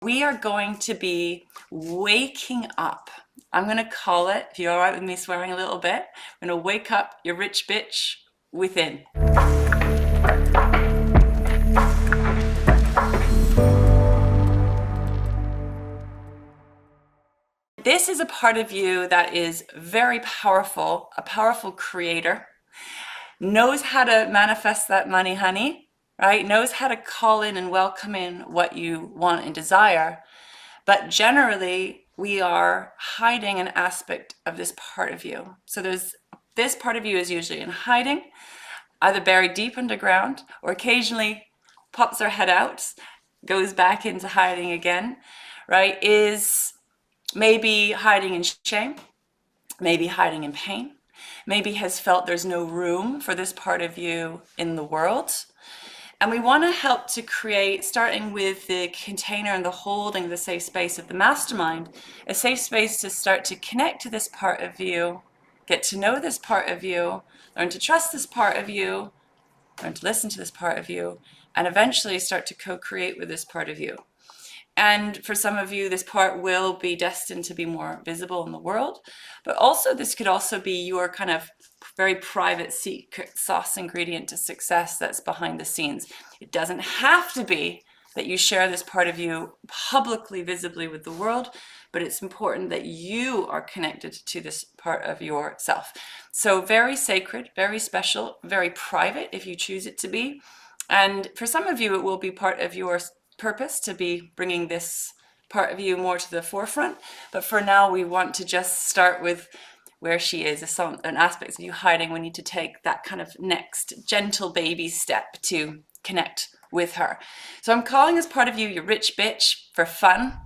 We are going to be waking up. I'm going to call it, if you're all right with me swearing a little bit, I'm going to wake up your rich bitch within. This is a part of you that is very powerful, a powerful creator, knows how to manifest that money, honey, right? Knows how to call in and welcome in what you want and desire. But generally, we are hiding an aspect of this part of you. So this part of you is usually in hiding, either buried deep underground or occasionally pops her head out, goes back into hiding again, right? Is maybe hiding in shame, maybe hiding in pain, maybe has felt there's no room for this part of you in the world. And we want to help to create, starting with the container and the holding, the safe space of the mastermind, a safe space to start to connect to this part of you, get to know this part of you, learn to trust this part of you, learn to listen to this part of you, and eventually start to co-create with this part of you. And for some of you, this part will be destined to be more visible in the world, but also this could also be your kind of very private secret sauce ingredient to success that's behind the scenes. It doesn't have to be that you share this part of you publicly, visibly with the world, but it's important that you are connected to this part of yourself. So very sacred, very special, very private if you choose it to be. And for some of you, it will be part of your purpose to be bringing this part of you more to the forefront. But for now, we want to just start with where she is, an aspect of you hiding. We need to take that kind of next gentle baby step to connect with her. So I'm calling as part of you your rich bitch for fun,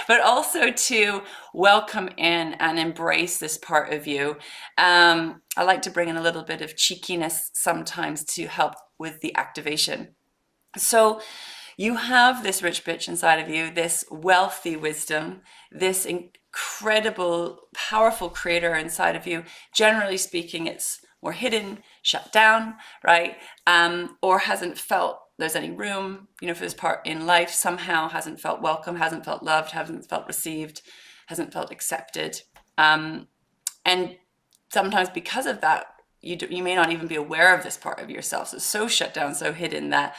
but also to welcome in and embrace this part of you. I like to bring in a little bit of cheekiness sometimes to help with the activation. So you have this rich bitch inside of you, this wealthy wisdom, this incredible, powerful creator inside of you. Generally speaking, it's more hidden, shut down, right? Or hasn't felt there's any room, for this part in life, somehow hasn't felt welcome, hasn't felt loved, hasn't felt received, hasn't felt accepted. And sometimes because of that, you may not even be aware of this part of yourself. So it's so shut down, so hidden that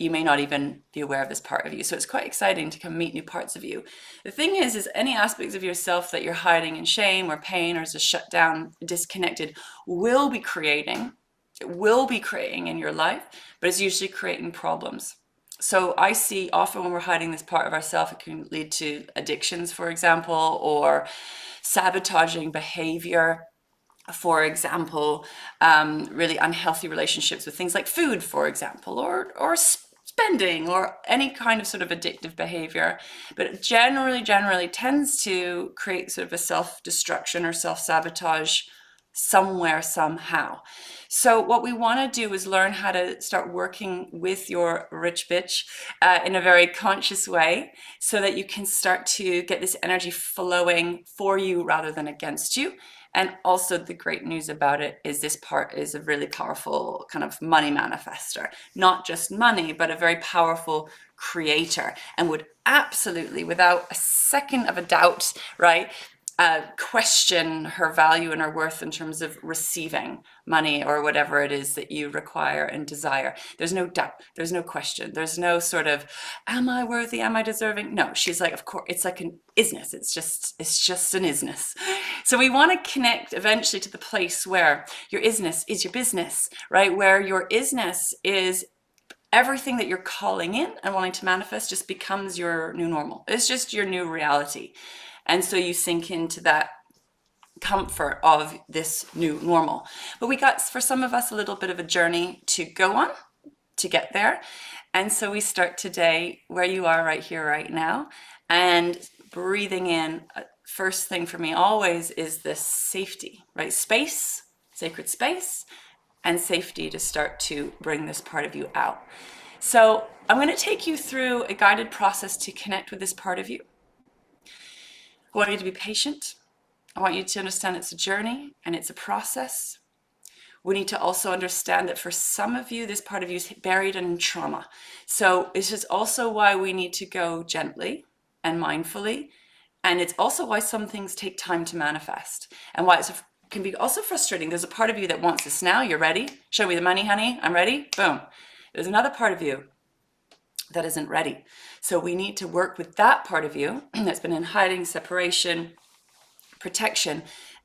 you may not even be aware of this part of you. So it's quite exciting to come meet new parts of you. The thing is any aspects of yourself that you're hiding in shame or pain or just shut down, disconnected, will be creating in your life, but it's usually creating problems. So I see often when we're hiding this part of ourselves, it can lead to addictions, for example, or sabotaging behavior. For example, really unhealthy relationships with things like food, for example, or spending, or any kind of sort of addictive behavior. But it generally tends to create sort of a self-destruction or self-sabotage somewhere, somehow. So what we want to do is learn how to start working with your rich bitch in a very conscious way, so that you can start to get this energy flowing for you rather than against you. And also the great news about it is this part is a really powerful kind of money manifester, not just money, but a very powerful creator, and would absolutely, without a second of a doubt, right, question her value and her worth in terms of receiving money or whatever it is that you require and desire. There's no doubt, there's no question, there's no sort of, am I worthy, am I deserving? No, she's like, of course, it's like an isness, it's just an isness. So we want to connect eventually to the place where your isness is your business, right? Where your isness is everything that you're calling in and wanting to manifest just becomes your new normal. It's just your new reality. And so you sink into that comfort of this new normal. But we got, for some of us, a little bit of a journey to go on to get there. And so we start today where you are right here, right now, and breathing in. First thing for me always is this safety, right? Space, sacred space, and safety to start to bring this part of you out. So I'm going to take you through a guided process to connect with this part of you. I want you to be patient. I want you to understand it's a journey and it's a process. We need to also understand that for some of you, this part of you is buried in trauma. So this is also why we need to go gently and mindfully. And it's also why some things take time to manifest, and why it can be also frustrating. There's a part of you that wants this now. You're ready. Show me the money, honey. I'm ready. Boom. There's another part of you that isn't ready. So we need to work with that part of you that's been in hiding, separation, protection,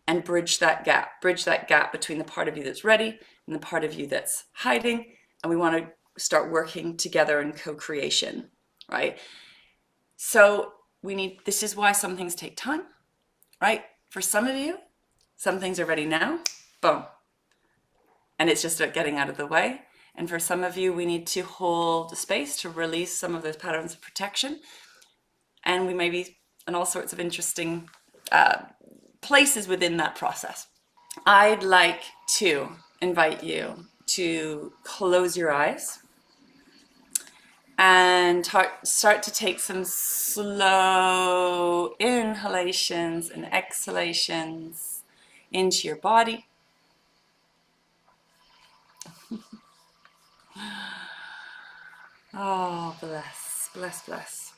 and bridge that gap between the part of you that's ready and the part of you that's hiding. And we want to start working together in co-creation, right? So this is why some things take time, right? For some of you, some things are ready now, boom. And it's just getting out of the way. And for some of you, we need to hold the space to release some of those patterns of protection. And we may be in all sorts of interesting places within that process. I'd like to invite you to close your eyes and start to take some slow inhalations and exhalations into your body. Oh, bless, bless, bless.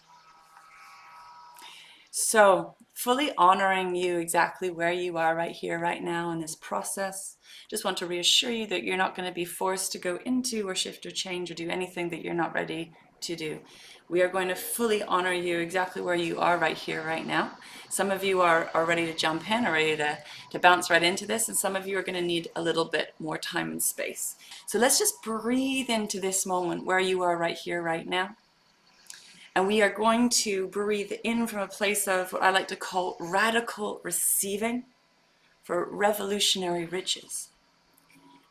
So fully honoring you exactly where you are right here, right now in this process. Just want to reassure you that you're not going to be forced to go into or shift or change or do anything that you're not ready to do. We are going to fully honor you exactly where you are right here, right now. Some of you are ready to jump in, or ready to bounce right into this, and some of you are going to need a little bit more time and space. So let's just breathe into this moment where you are right here, right now. And we are going to breathe in from a place of what I like to call radical receiving for revolutionary riches.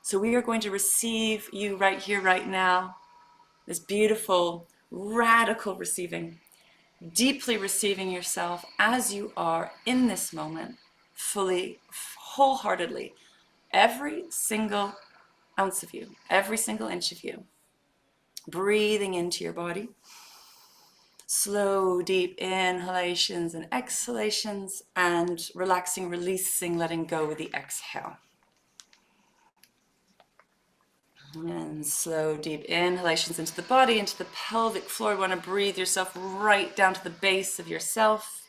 So we are going to receive you right here, right now, this beautiful, radical receiving, deeply receiving yourself as you are in this moment, fully, wholeheartedly, every single ounce of you, every single inch of you, breathing into your body. Slow, deep inhalations and exhalations, and relaxing, releasing, letting go with the exhale. And slow, deep inhalations into the body, into the pelvic floor. You want to breathe yourself right down to the base of yourself,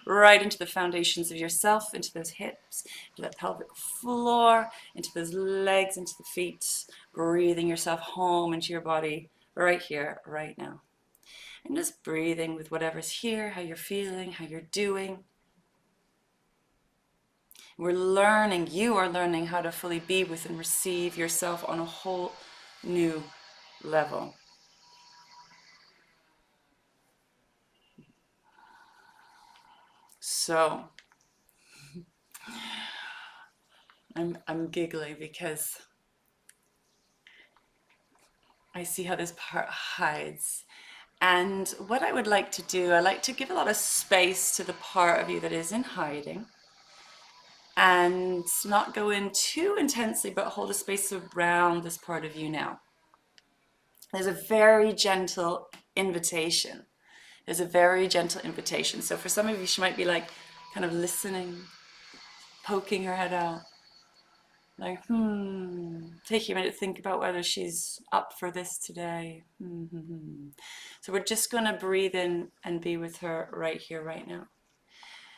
right into the foundations of yourself, into those hips, into that pelvic floor, into those legs, into the feet. Breathing yourself home into your body right here, right now. And just breathing with whatever's here, how you're feeling, how you're doing. You are learning how to fully be with and receive yourself on a whole new level. So, I'm giggling because I see how this part hides. And what I would like to do, I like to give a lot of space to the part of you that is in hiding, and not go in too intensely, but hold a space around this part of you now. There's a very gentle invitation. There's a very gentle invitation. So for some of you, she might be like kind of listening, poking her head out, like, taking a minute to think about whether she's up for this today. So we're just going to breathe in and be with her right here, right now.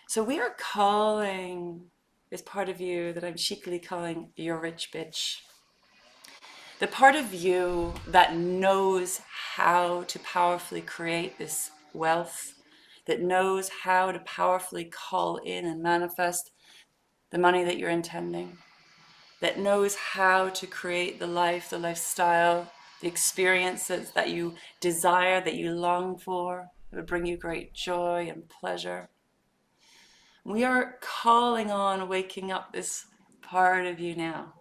So we are calling this part of you that I'm cheekily calling your rich bitch. The part of you that knows how to powerfully create this wealth, that knows how to powerfully call in and manifest the money that you're intending, that knows how to create the life, the lifestyle, the experiences that you desire, that you long for, that would bring you great joy and pleasure. We are calling on waking up this part of you now.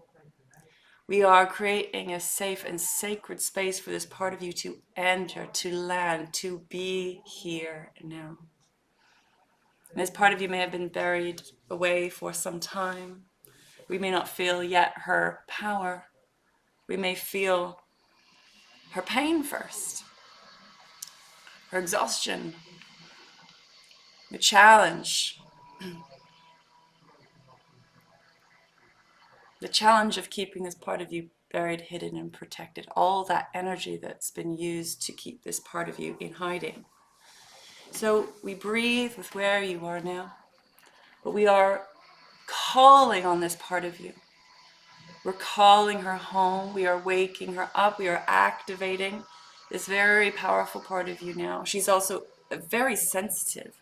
We are creating a safe and sacred space for this part of you to enter, to land, to be here now. And this part of you may have been buried away for some time. We may not feel yet her power. We may feel her pain first, her exhaustion, the challenge, The challenge of keeping this part of you buried, hidden, and protected. All that energy that's been used to keep this part of you in hiding. So we breathe with where you are now, but we are calling on this part of you. We're calling her home. We are waking her up. We are activating this very powerful part of you now. She's also very sensitive,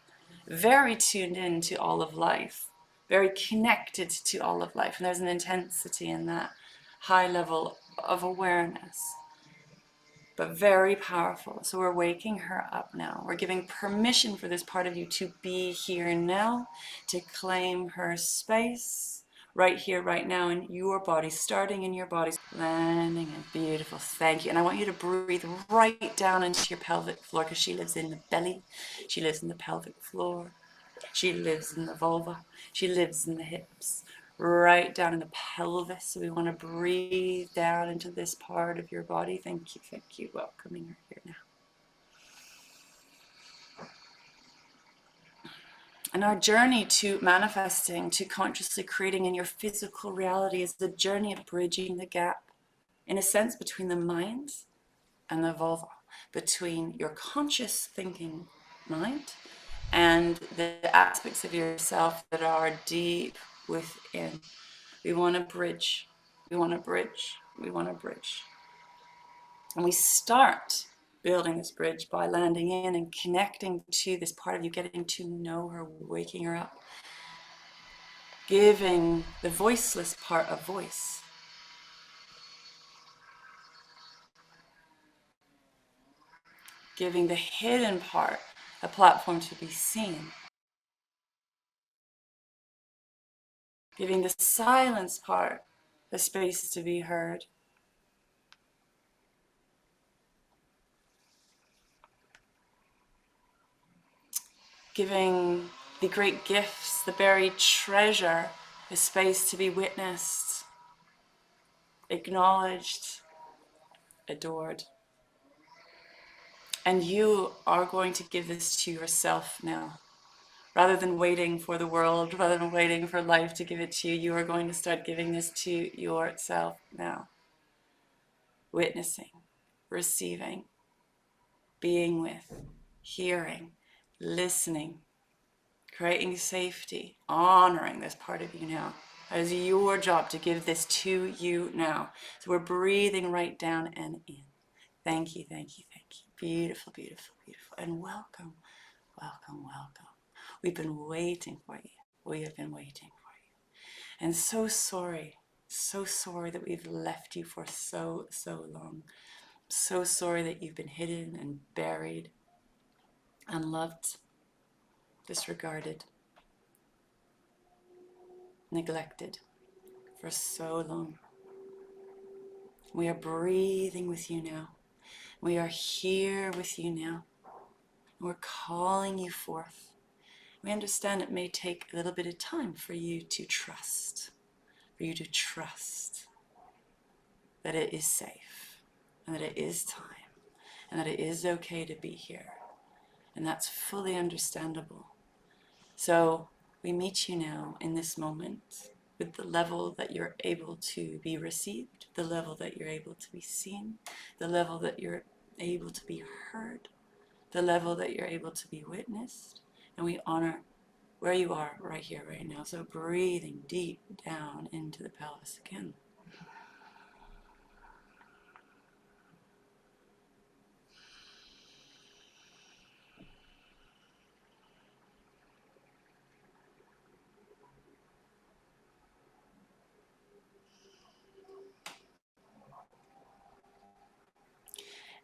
very tuned in to all of life, very connected to all of life. And there's an intensity in that high level of awareness, but very powerful. So we're waking her up now. We're giving permission for this part of you to be here now, to claim her space right here, right now in your body, starting in your body, landing in. Beautiful. Thank you. And I want you to breathe right down into your pelvic floor, because she lives in the belly. She lives in the pelvic floor. She lives in the vulva. She lives in the hips, right down in the pelvis. So we want to breathe down into this part of your body. Thank you, thank you. Welcoming her here now. And our journey to manifesting, to consciously creating in your physical reality is the journey of bridging the gap, in a sense, between the mind and the vulva, between your conscious thinking mind and the aspects of yourself that are deep within. We want to bridge. We want to bridge. We want to bridge. And we start building this bridge by landing in and connecting to this part of you, getting to know her, waking her up, giving the voiceless part a voice. Giving the hidden part a platform to be seen. Giving the silence part a space to be heard. Giving the great gifts, the buried treasure, a space to be witnessed, acknowledged, adored. And you are going to give this to yourself now. Rather than waiting for the world, rather than waiting for life to give it to you, you are going to start giving this to yourself now. Witnessing, receiving, being with, hearing, listening, creating safety, honoring this part of you now. It is your job to give this to you now. So we're breathing right down and in. Thank you, thank you, thank you. Beautiful, beautiful, beautiful. And welcome, welcome, welcome. We've been waiting for you. We have been waiting for you. And so sorry that we've left you for so long. So sorry that you've been hidden and buried, unloved, disregarded, neglected for so long. We are breathing with you now. We are here with you now. We're calling you forth. We understand it may take a little bit of time for you to trust, that it is safe, and that it is time, and that it is okay to be here. And that's fully understandable. So we meet you now in this moment with the level that you're able to be received, the level that you're able to be seen, the level that you're able to be heard, the level that you're able to be witnessed. And we honor where you are right here, right now. So breathing deep down into the pelvis again.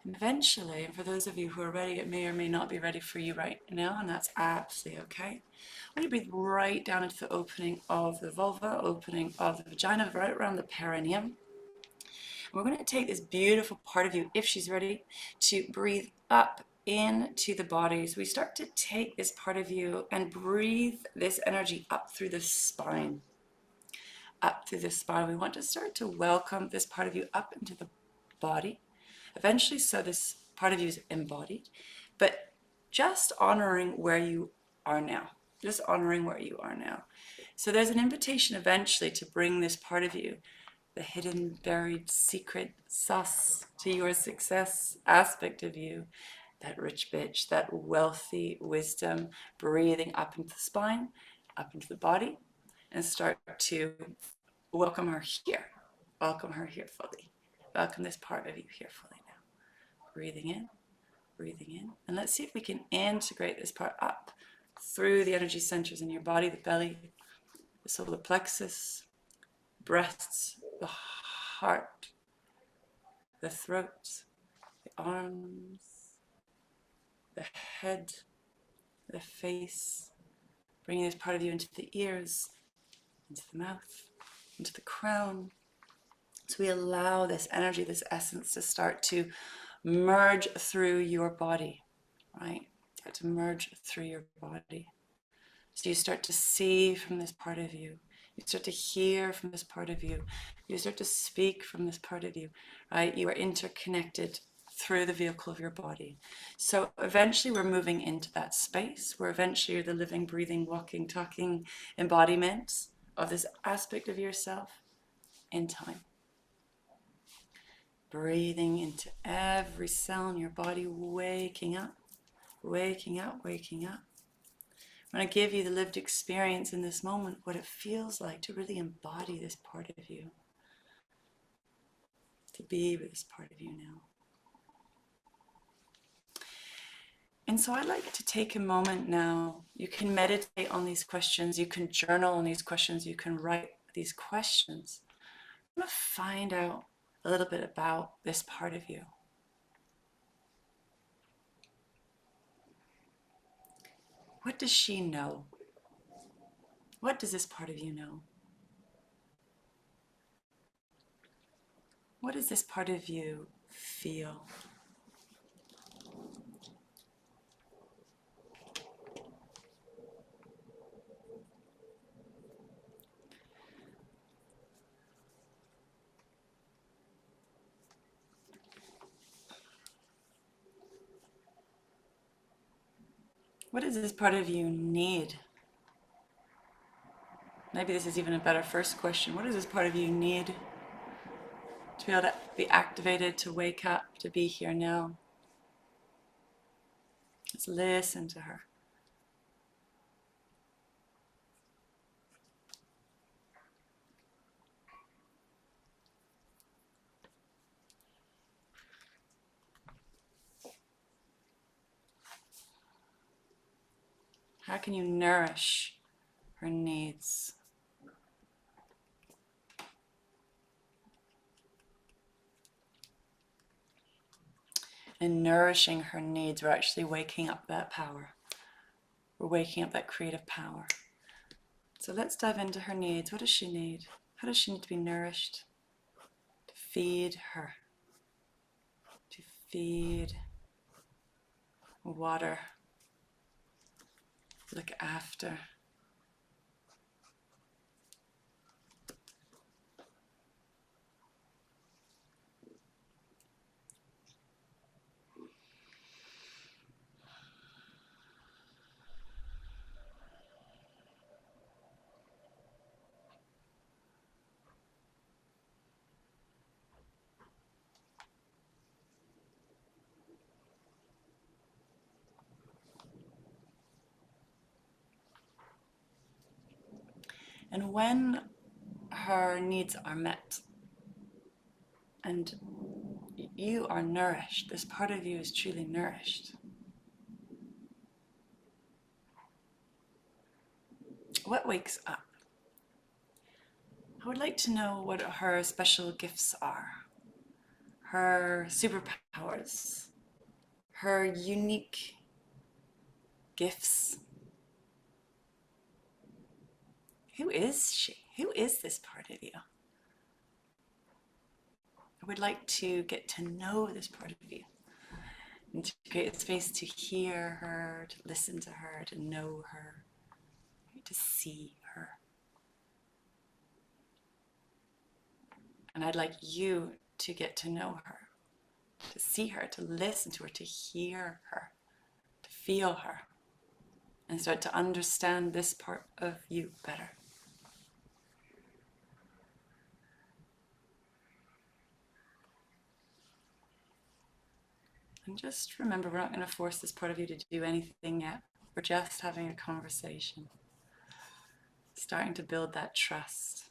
And eventually, and for those of you who are ready, it may or may not be ready for you right now, and that's absolutely okay. When you breathe right down into the opening of the vulva, opening of the vagina, right around the perineum. We're going to take this beautiful part of you, if she's ready, to breathe up into the body. So we start to take this part of you and breathe this energy up through the spine. Up through the spine. We want to start to welcome this part of you up into the body. Eventually, so this part of you is embodied, but just honoring where you are now. just honoring where you are now. So there's an invitation eventually to bring this part of you, the hidden, buried, secret sauce to your success aspect of you, that rich bitch, that wealthy wisdom, breathing up into the spine, up into the body, and start to welcome her here. Welcome her here fully. Welcome this part of you here fully now. Breathing in, breathing in. And let's see if we can integrate this part up through the energy centers in your body, the belly, the solar plexus, breasts, the heart, the throat, the arms, the head, the face, bringing this part of you into the ears, into the mouth, into the crown. So we allow this energy, this essence to start to merge through your body, right? Start to merge through your body. So you start to see from this part of you. You start to hear from this part of you. You start to speak from this part of you, right? You are interconnected through the vehicle of your body. So eventually we're moving into that space where eventually you're the living, breathing, walking, talking embodiment of this aspect of yourself in time. Breathing into every cell in your body, waking up, waking up, waking up. I'm going to give you the lived experience in this moment, what it feels like to really embody this part of you, to be with this part of you now. And so I'd like to take a moment now. You can meditate on these questions, you can journal on these questions, you can write these questions. I'm going to find out a little bit about this part of you. What does she know? What does this part of you know? What does this part of you feel? What does this part of you need? Maybe this is even a better first question. What does this part of you need to be able to be activated, to wake up, to be here now? Let's listen to her. How can you nourish her needs? In nourishing her needs, we're actually waking up that power. We're waking up that creative power. So let's dive into her needs. What does she need? How does she need to be nourished? To feed her. To feed, water, look after. And when her needs are met and you are nourished, this part of you is truly nourished, what wakes up? I would like to know what her special gifts are, her superpowers, her unique gifts. Who is she? Who is this part of you? I would like to get to know this part of you and to create a space to hear her, to listen to her, to know her, to see her. And I'd like you to get to know her, to see her, to listen to her, to hear her, to feel her. and start to understand this part of you better. And just remember, we're not going to force this part of you to do anything yet. We're just having a conversation, starting to build that trust.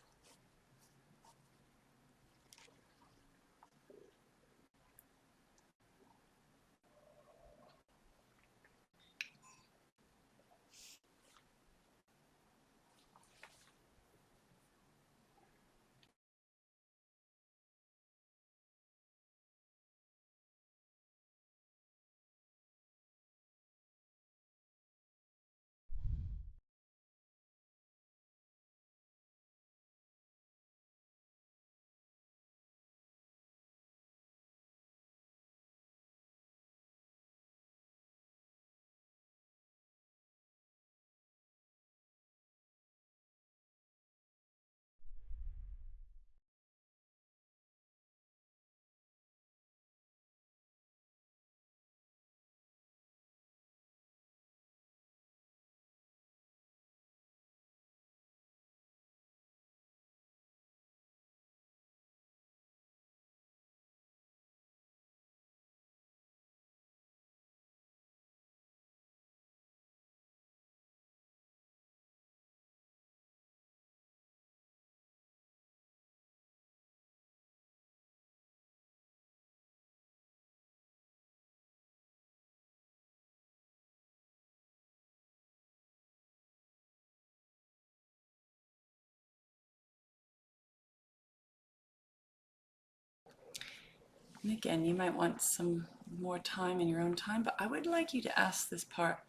And again, you might want some more time in your own time, but I would like you to ask this part,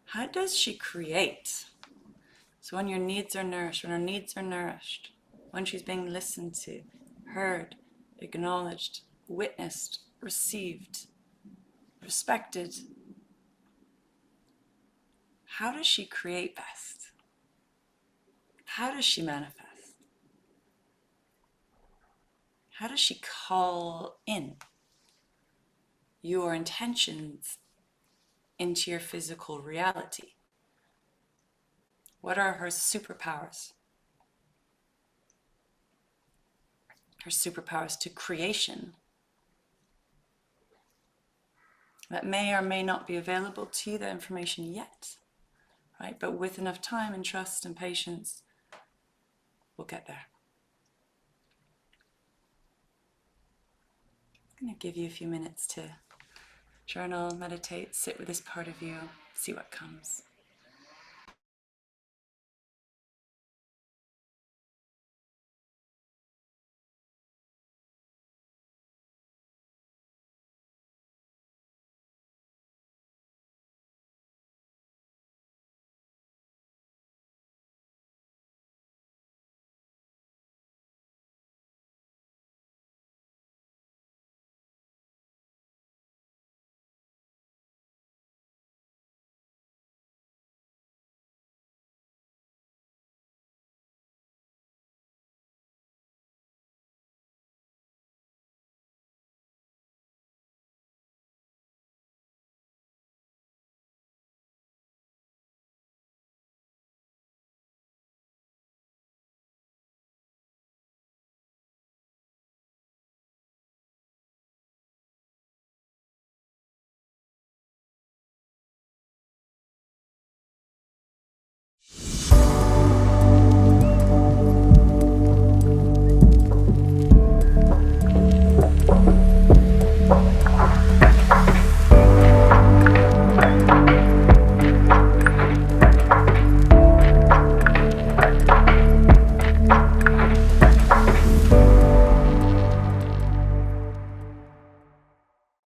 how does she create? So when your needs are nourished, when her needs are nourished, when she's being listened to, heard, acknowledged, witnessed, received, respected, how does she create best? How does she manifest? How does she call in your intentions into your physical reality? What are her superpowers? Her superpowers to creation that may or may not be available to you, that information yet, right? But with enough time and trust and patience, we'll get there. I'm going to give you a few minutes to journal, meditate, sit with this part of you, see what comes.